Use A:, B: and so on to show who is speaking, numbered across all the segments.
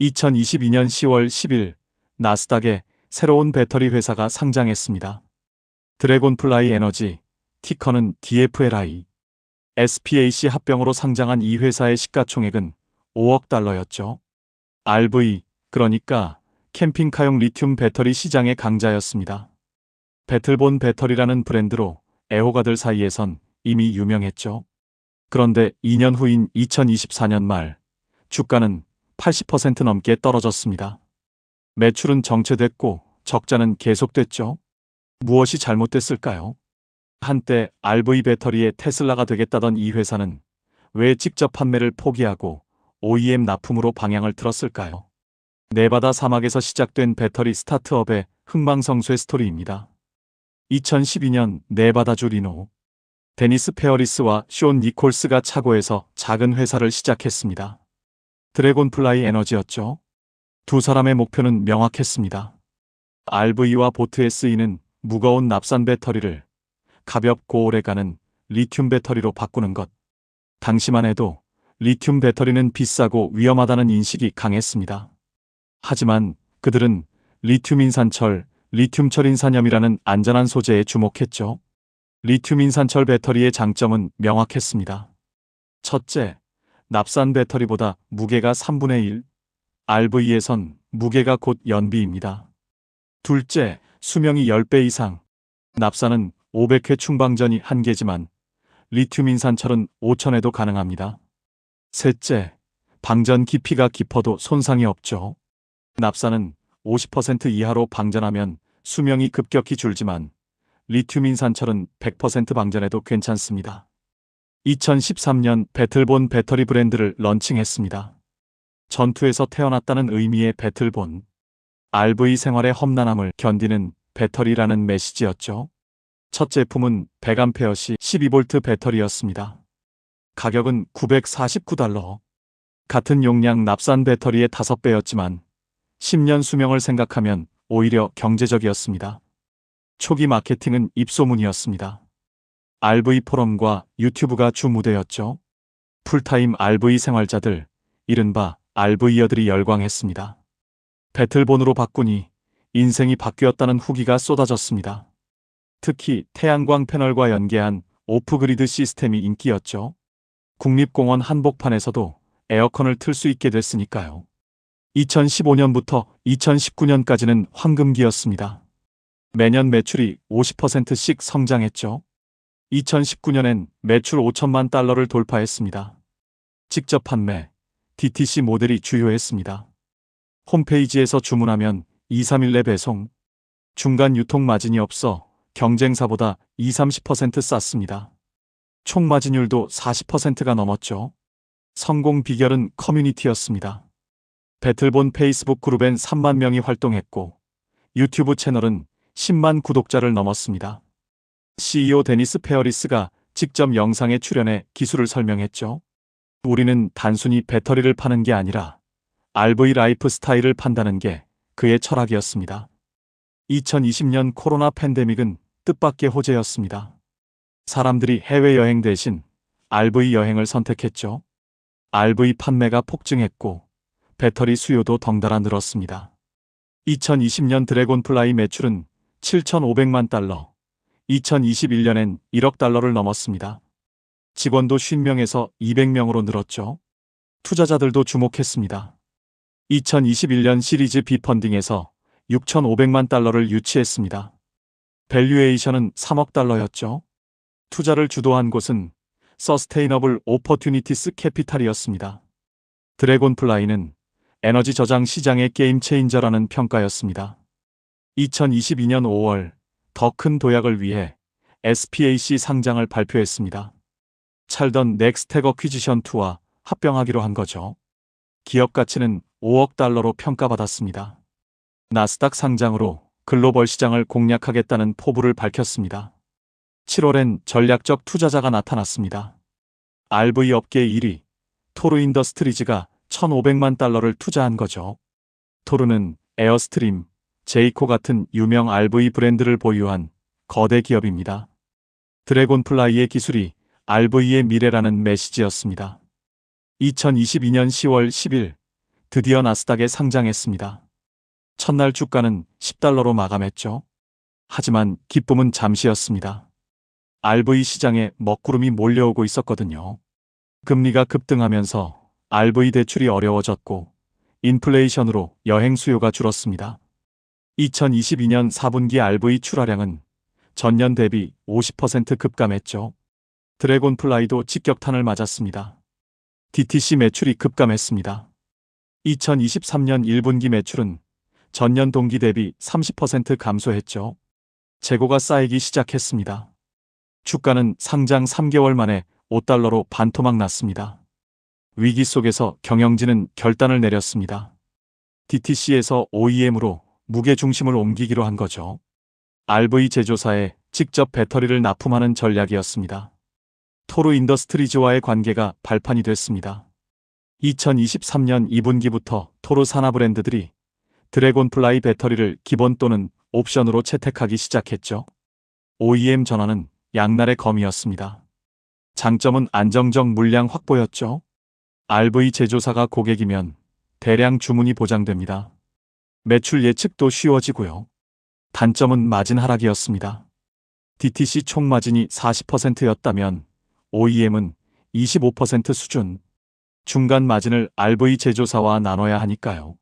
A: 2022년 10월 10일 나스닥에 새로운 배터리 회사가 상장했습니다. 드래곤플라이 에너지, 티커는 DFLI. SPAC 합병으로 상장한 이 회사의 시가총액은 5억 달러였죠. RV, 그러니까 캠핑카용 리튬 배터리 시장의 강자였습니다. 배틀본 배터리라는 브랜드로 애호가들 사이에선 이미 유명했죠. 그런데 2년 후인 2024년 말 주가는 80% 넘게 떨어졌습니다. 매출은 정체됐고 적자는 계속됐죠. 무엇이 잘못됐을까요? 한때 RV 배터리의 테슬라가 되겠다던 이 회사는 왜 직접 판매를 포기하고 OEM 납품으로 방향을 틀었을까요? 네바다 사막에서 시작된 배터리 스타트업의 흥망성쇠 스토리입니다. 2012년 네바다주 리노, 데니스 페어리스와 쇼 니콜스가 차고에서 작은 회사를 시작했습니다. 드래곤플라이 에너지였죠. 두 사람의 목표는 명확했습니다. RV와 보트에 쓰이는 무거운 납산 배터리를 가볍고 오래가는 리튬 배터리로 바꾸는 것. 당시만 해도 리튬 배터리는 비싸고 위험하다는 인식이 강했습니다. 하지만 그들은 리튬 인산철, 리튬 철인산염이라는 안전한 소재에 주목했죠. 리튬 인산철 배터리의 장점은 명확했습니다. 첫째, 납산 배터리보다 무게가 3분의 1, RV에선 무게가 곧 연비입니다. 둘째, 수명이 10배 이상. 납산은 500회 충방전이 한계지만 리튬 인산철은 5000회도 가능합니다. 셋째, 방전 깊이가 깊어도 손상이 없죠. 납산은 50% 이하로 방전하면 수명이 급격히 줄지만 리튬 인산철은 100% 방전해도 괜찮습니다. 2013년 배틀본 배터리 브랜드를 런칭했습니다. 전투에서 태어났다는 의미의 배틀본. RV 생활의 험난함을 견디는 배터리라는 메시지였죠. 첫 제품은 100A 12V 배터리였습니다. 가격은 $949. 같은 용량 납산 배터리의 5배였지만 10년 수명을 생각하면 오히려 경제적이었습니다. 초기 마케팅은 입소문이었습니다. RV 포럼과 유튜브가 주 무대였죠. 풀타임 RV 생활자들, 이른바 RV어들이 열광했습니다. 배틀본으로 바꾸니 인생이 바뀌었다는 후기가 쏟아졌습니다. 특히 태양광 패널과 연계한 오프그리드 시스템이 인기였죠. 국립공원 한복판에서도 에어컨을 틀 수 있게 됐으니까요. 2015년부터 2019년까지는 황금기였습니다. 매년 매출이 50%씩 성장했죠. 2019년엔 매출 5천만 달러를 돌파했습니다. 직접 판매, DTC 모델이 주요했습니다. 홈페이지에서 주문하면 2-3일 내 배송, 중간 유통 마진이 없어 경쟁사보다 20-30% 쌌습니다. 총 마진율도 40%가 넘었죠. 성공 비결은 커뮤니티였습니다. 배틀본 페이스북 그룹엔 3만 명이 활동했고 유튜브 채널은 10만 구독자를 넘었습니다. CEO 데니스 페어리스가 직접 영상에 출연해 기술을 설명했죠. 우리는 단순히 배터리를 파는 게 아니라 RV 라이프 스타일을 판다는 게 그의 철학이었습니다. 2020년 코로나 팬데믹은 뜻밖의 호재였습니다. 사람들이 해외여행 대신 RV 여행을 선택했죠. RV 판매가 폭증했고 배터리 수요도 덩달아 늘었습니다. 2020년 드래곤플라이 매출은 7,500만 달러, 2021년엔 1억 달러를 넘었습니다. 직원도 50명에서 200명으로 늘었죠. 투자자들도 주목했습니다. 2021년 시리즈 B 펀딩에서 6,500만 달러를 유치했습니다. 밸류에이션은 3억 달러였죠. 투자를 주도한 곳은 서스테이너블 오퍼튜니티스 캐피탈이었습니다. 드래곤플라이는 에너지 저장 시장의 게임 체인저라는 평가였습니다. 2022년 5월 더 큰 도약을 위해 SPAC 상장을 발표했습니다. 찰던 넥스텍 어퀴지션2와 합병하기로 한 거죠. 기업 가치는 5억 달러로 평가받았습니다. 나스닥 상장으로 글로벌 시장을 공략하겠다는 포부를 밝혔습니다. 7월엔 전략적 투자자가 나타났습니다. RV 업계 1위 토르 인더스트리즈가 1,500만 달러를 투자한 거죠. 토르는 에어스트림, 제이코 같은 유명 RV 브랜드를 보유한 거대 기업입니다. 드래곤플라이의 기술이 RV의 미래라는 메시지였습니다. 2022년 10월 10일 드디어 나스닥에 상장했습니다. 첫날 주가는 $10로 마감했죠. 하지만 기쁨은 잠시였습니다. RV 시장에 먹구름이 몰려오고 있었거든요. 금리가 급등하면서 RV 대출이 어려워졌고 인플레이션으로 여행 수요가 줄었습니다. 2022년 4분기 RV 출하량은 전년 대비 50% 급감했죠. 드래곤플라이도 직격탄을 맞았습니다. DTC 매출이 급감했습니다. 2023년 1분기 매출은 전년 동기 대비 30% 감소했죠. 재고가 쌓이기 시작했습니다. 주가는 상장 3개월 만에 $5로 반토막 났습니다. 위기 속에서 경영진은 결단을 내렸습니다. DTC에서 OEM으로 무게 중심을 옮기기로 한 거죠. RV 제조사에 직접 배터리를 납품하는 전략이었습니다. 토르 인더스트리즈와의 관계가 발판이 됐습니다. 2023년 2분기부터 토르 산하 브랜드들이 드래곤플라이 배터리를 기본 또는 옵션으로 채택하기 시작했죠. OEM 전환은 양날의 검이었습니다. 장점은 안정적 물량 확보였죠. RV 제조사가 고객이면 대량 주문이 보장됩니다. 매출 예측도 쉬워지고요. 단점은 마진 하락이었습니다. DTC 총 마진이 40%였다면 OEM은 25% 수준. 중간 마진을 RV 제조사와 나눠야 하니까요.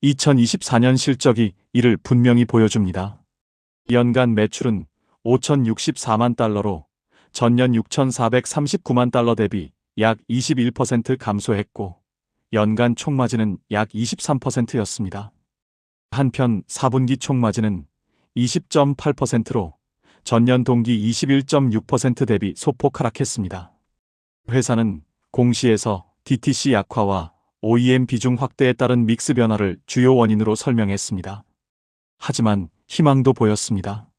A: 2024년 실적이 이를 분명히 보여줍니다. 연간 매출은 $5,064만, 전년 $6,439만 대비 약 21% 감소했고 연간 총마진은 약 23%였습니다. 한편 4분기 총마진은 20.8%로 전년 동기 21.6% 대비 소폭 하락했습니다. 회사는 공시에서 DTC 약화와 OEM 비중 확대에 따른 믹스 변화를 주요 원인으로 설명했습니다. 하지만 희망도 보였습니다.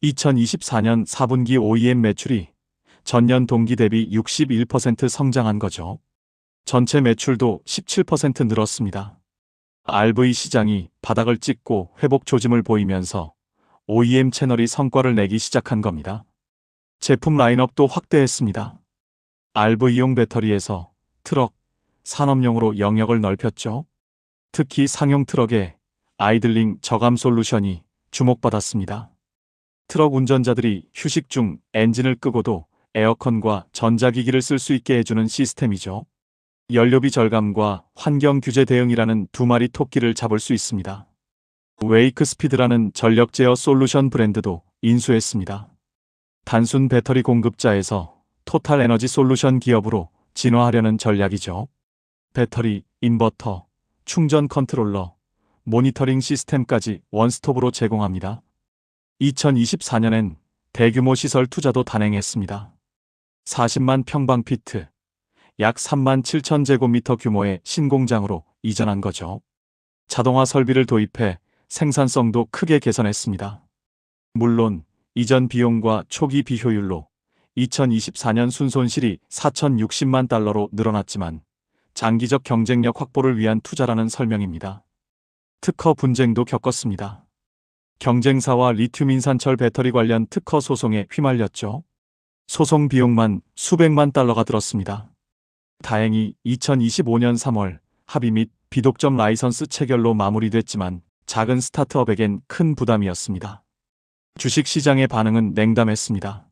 A: 2024년 4분기 OEM 매출이 전년 동기 대비 61% 성장한 거죠. 전체 매출도 17% 늘었습니다. RV 시장이 바닥을 찍고 회복 조짐을 보이면서 OEM 채널이 성과를 내기 시작한 겁니다. 제품 라인업도 확대했습니다. RV용 배터리에서 트럭, 산업용으로 영역을 넓혔죠. 특히 상용 트럭의 아이들링 저감 솔루션이 주목받았습니다. 트럭 운전자들이 휴식 중 엔진을 끄고도 에어컨과 전자기기를 쓸 수 있게 해주는 시스템이죠. 연료비 절감과 환경 규제 대응이라는 두 마리 토끼를 잡을 수 있습니다. 웨이크 스피드라는 전력 제어 솔루션 브랜드도 인수했습니다. 단순 배터리 공급자에서 토탈 에너지 솔루션 기업으로 진화하려는 전략이죠. 배터리, 인버터, 충전 컨트롤러, 모니터링 시스템까지 원스톱으로 제공합니다. 2024년엔 대규모 시설 투자도 단행했습니다. 40만 평방피트, 약 3만 7천 제곱미터 규모의 신공장으로 이전한 거죠. 자동화 설비를 도입해 생산성도 크게 개선했습니다. 물론 이전 비용과 초기 비효율로 2024년 순손실이 $4,060만 늘어났지만 장기적 경쟁력 확보를 위한 투자라는 설명입니다. 특허 분쟁도 겪었습니다. 경쟁사와 리튬 인산철 배터리 관련 특허 소송에 휘말렸죠. 소송 비용만 수백만 달러가 들었습니다. 다행히 2025년 3월 합의 및 비독점 라이선스 체결로 마무리됐지만 작은 스타트업에겐 큰 부담이었습니다. 주식시장의 반응은 냉담했습니다.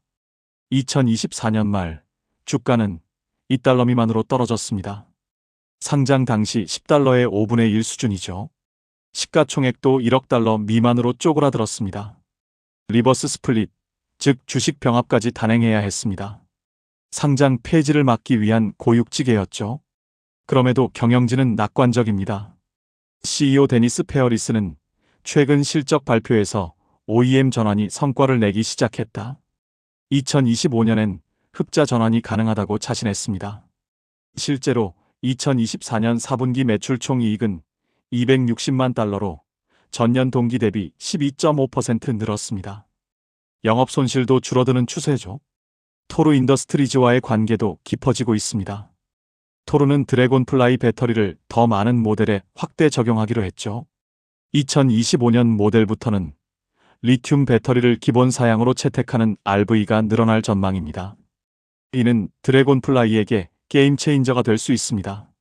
A: 2024년 말 주가는 $2 미만으로 떨어졌습니다. 상장 당시 $10의 5분의 1 수준이죠. 시가총액도 $1억 미만으로 쪼그라들었습니다. 리버스 스플릿, 즉 주식 병합까지 단행해야 했습니다. 상장 폐지를 막기 위한 고육지계였죠. 그럼에도 경영진은 낙관적입니다. CEO 데니스 페어리스는 최근 실적 발표에서 OEM 전환이 성과를 내기 시작했다. 2025년엔 흑자 전환이 가능하다고 자신했습니다. 실제로 2024년 4분기 매출 총이익은 $260만, 전년 동기 대비 12.5% 늘었습니다. 영업 손실도 줄어드는 추세죠. 토르 인더스트리즈와의 관계도 깊어지고 있습니다. 토르는 드래곤플라이 배터리를 더 많은 모델에 확대 적용하기로 했죠. 2025년 모델부터는 리튬 배터리를 기본 사양으로 채택하는 RV가 늘어날 전망입니다. 이는 드래곤플라이에게 게임 체인저가 될 수 있습니다.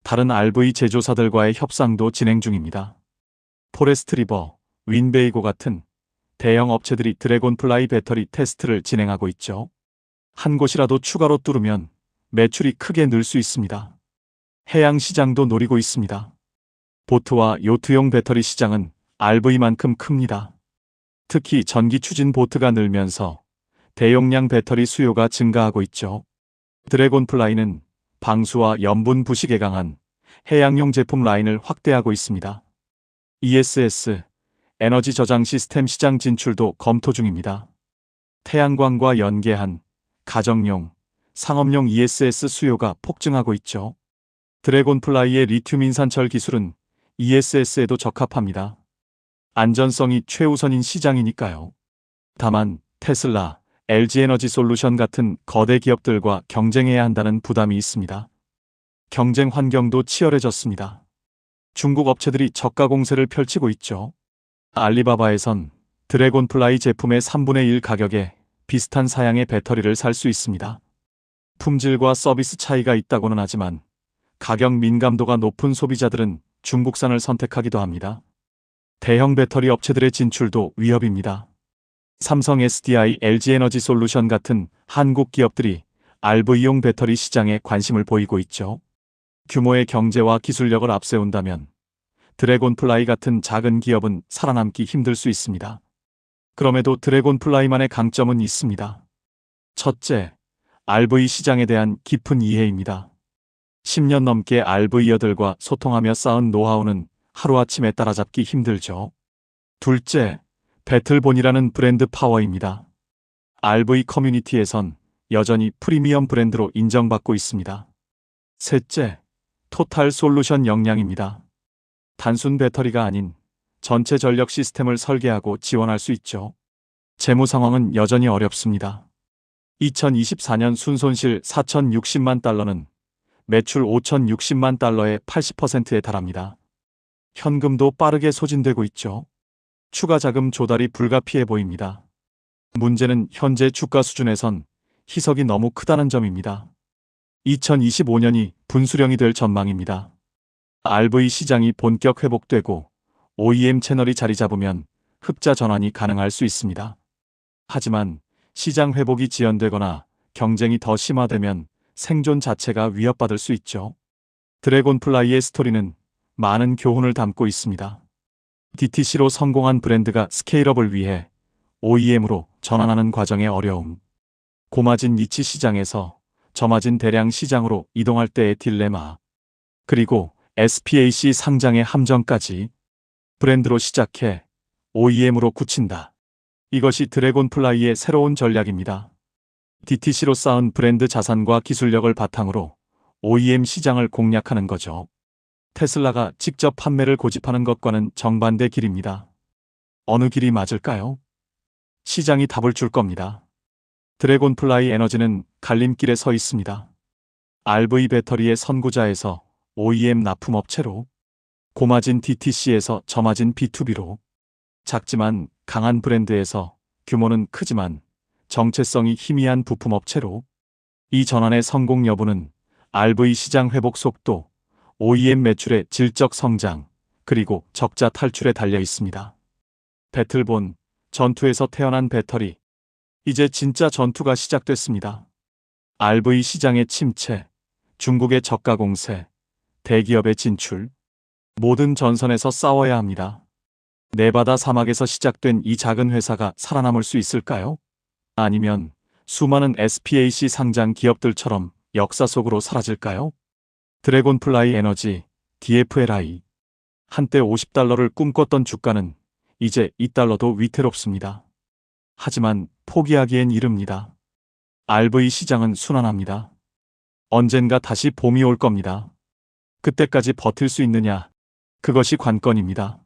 A: 다른 RV 제조사들과의 협상도 진행 중입니다. 포레스트 리버, 윈베이고 같은 대형 업체들이 드래곤플라이 배터리 테스트를 진행하고 있죠. 한 곳이라도 추가로 뚫으면 매출이 크게 늘 수 있습니다. 해양 시장도 노리고 있습니다. 보트와 요트용 배터리 시장은 RV만큼 큽니다. 특히 전기 추진 보트가 늘면서 대용량 배터리 수요가 증가하고 있죠. 드래곤플라이는 방수와 염분 부식에 강한 해양용 제품 라인을 확대하고 있습니다. ESS, 에너지 저장 시스템 시장 진출도 검토 중입니다. 태양광과 연계한 가정용, 상업용 ESS 수요가 폭증하고 있죠. 드래곤플라이의 리튬 인산철 기술은 ESS에도 적합합니다. 안전성이 최우선인 시장이니까요. 다만 테슬라, LG에너지 솔루션 같은 거대 기업들과 경쟁해야 한다는 부담이 있습니다. 경쟁 환경도 치열해졌습니다. 중국 업체들이 저가 공세를 펼치고 있죠. 알리바바에선 드래곤플라이 제품의 3분의 1 가격에 비슷한 사양의 배터리를 살 수 있습니다. 품질과 서비스 차이가 있다고는 하지만 가격 민감도가 높은 소비자들은 중국산을 선택하기도 합니다. 대형 배터리 업체들의 진출도 위협입니다. 삼성 SDI, LG에너지 솔루션 같은 한국 기업들이 RV용 배터리 시장에 관심을 보이고 있죠. 규모의 경제와 기술력을 앞세운다면 드래곤플라이 같은 작은 기업은 살아남기 힘들 수 있습니다. 그럼에도 드래곤플라이만의 강점은 있습니다. 첫째, RV 시장에 대한 깊은 이해입니다. 10년 넘게 RV여들과 소통하며 쌓은 노하우는 하루아침에 따라잡기 힘들죠. 둘째, 배틀본이라는 브랜드 파워입니다. RV 커뮤니티에선 여전히 프리미엄 브랜드로 인정받고 있습니다. 셋째, 토탈 솔루션 역량입니다. 단순 배터리가 아닌 전체 전력 시스템을 설계하고 지원할 수 있죠. 재무 상황은 여전히 어렵습니다. 2024년 순손실 4,060만 달러는 매출 5,060만 달러의 80%에 달합니다. 현금도 빠르게 소진되고 있죠. 추가 자금 조달이 불가피해 보입니다. 문제는 현재 주가 수준에선 희석이 너무 크다는 점입니다. 2025년이 분수령이 될 전망입니다. RV 시장이 본격 회복되고 OEM 채널이 자리 잡으면 흑자 전환이 가능할 수 있습니다. 하지만 시장 회복이 지연되거나 경쟁이 더 심화되면 생존 자체가 위협받을 수 있죠. 드래곤플라이의 스토리는 많은 교훈을 담고 있습니다. DTC로 성공한 브랜드가 스케일업을 위해 OEM으로 전환하는 과정의 어려움, 고마진 니치 시장에서 저마진 대량 시장으로 이동할 때의 딜레마, 그리고 SPAC 상장의 함정까지 브랜드로 시작해 OEM으로 굳힌다. 이것이 드래곤플라이의 새로운 전략입니다. DTC로 쌓은 브랜드 자산과 기술력을 바탕으로 OEM 시장을 공략하는 거죠. 테슬라가 직접 판매를 고집하는 것과는 정반대 길입니다. 어느 길이 맞을까요? 시장이 답을 줄 겁니다. 드래곤플라이 에너지는 갈림길에 서 있습니다. RV 배터리의 선구자에서 OEM 납품업체로, 고마진 DTC에서 저마진 B2B로, 작지만 강한 브랜드에서 규모는 크지만 정체성이 희미한 부품업체로, 이 전환의 성공 여부는 RV 시장 회복 속도, OEM 매출의 질적 성장, 그리고 적자 탈출에 달려 있습니다. 배틀본, 전투에서 태어난 배터리. 이제 진짜 전투가 시작됐습니다. RV 시장의 침체, 중국의 저가 공세, 대기업의 진출. 모든 전선에서 싸워야 합니다. 네바다 사막에서 시작된 이 작은 회사가 살아남을 수 있을까요? 아니면 수많은 SPAC 상장 기업들처럼 역사 속으로 사라질까요? 드래곤플라이 에너지, DFLI. 한때 $50를 꿈꿨던 주가는 이제 $2도 위태롭습니다. 하지만 포기하기엔 이릅니다. RV 시장은 순환합니다. 언젠가 다시 봄이 올 겁니다. 그때까지 버틸 수 있느냐? 그것이 관건입니다.